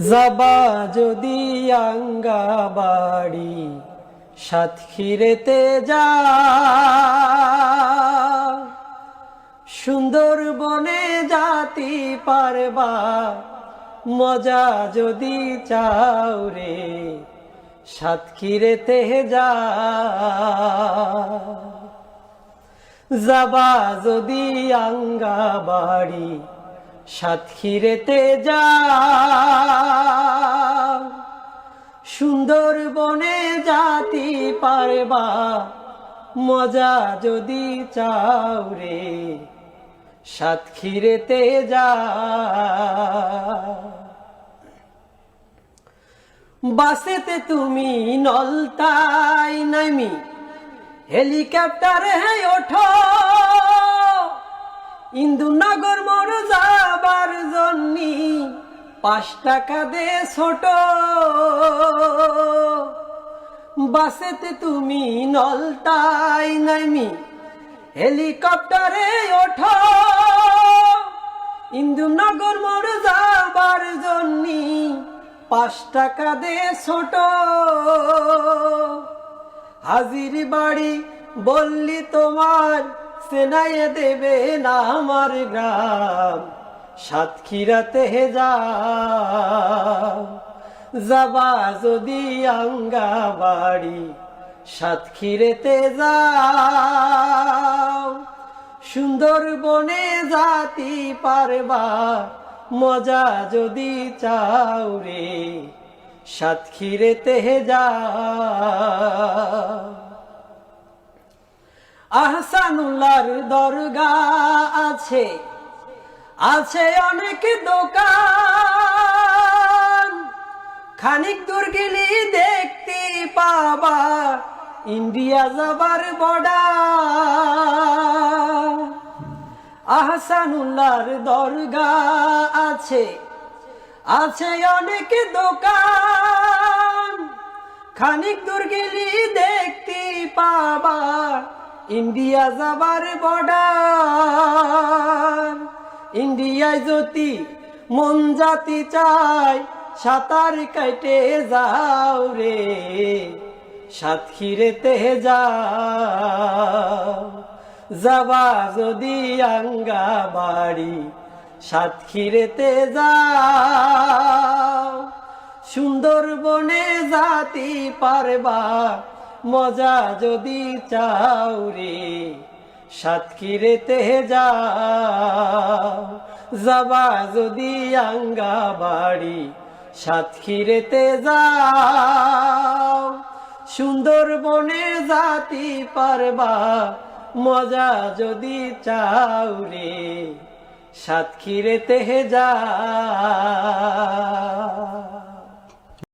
যাবা যদি আঙ্গা বাড়ি সাতক্ষীরেতে যা সুন্দরবনে যাতি পারবা মজা যদি চাও রে সাতক্ষীরেতে যা যাবা যদি আঙ্গা বাড়ি সাতক্ষীরেতে যা সুন্দরবনে যাতি পারবা মজা যদি চাও রে সাতক্ষীরেতে যা বাসেতে তুমি নলতাই নামি হেলিকপ্টারে ওঠো ইন্দুনগর মোর যাবার জন্যি 5 টাকা দে ছোট বাসেতে তুমি নলতাই নামি হেলিকপ্টারে ওঠো ইন্দুনগর মোর যাবার জন্যি 5 টাকা দে ছোট হাজির বাড়ি বললি তোমার সেনাইয়ে দেবে না আমার গ্রাম সাতক্ষীরাতে যা যাবা যদি আঙ্গা বাড়ি সাতক্ষীরেতে যাও সুন্দরবনে যাতি পারবা মজা যদি চাও রে সাতক্ষীরেতে যা আহসানুল্লাহর দরগা আছে আছে অনেক দোকান খানিক দূর গেলে দেখতে পাবা ইন্ডিয়া যাবার বর্ডার আহসানুল্লাহর দরগা আছে আছে অনেক দোকান খানিক দূর গেলে দেখতে পাবা ইন্ডিয়া যাবার বর্ডার ইন্ডিয়ায় যদি মন জাতি চায় সাঁতার কাটে যাও রে সাতক্ষীরেতে যাও যাবা যদি আঙ্গা বাড়ি সাতক্ষীরেতে যাও সুন্দরবনে যাতি পারবা মজা যদি চাও রে সাতক্ষীরেতে যাও যাবা যদি আঙ্গা বাড়ি সাতক্ষীরেতে যাও সুন্দরবনে যাতি পারবা মজা যদি চাও রে সাতক্ষীরেতে যাও।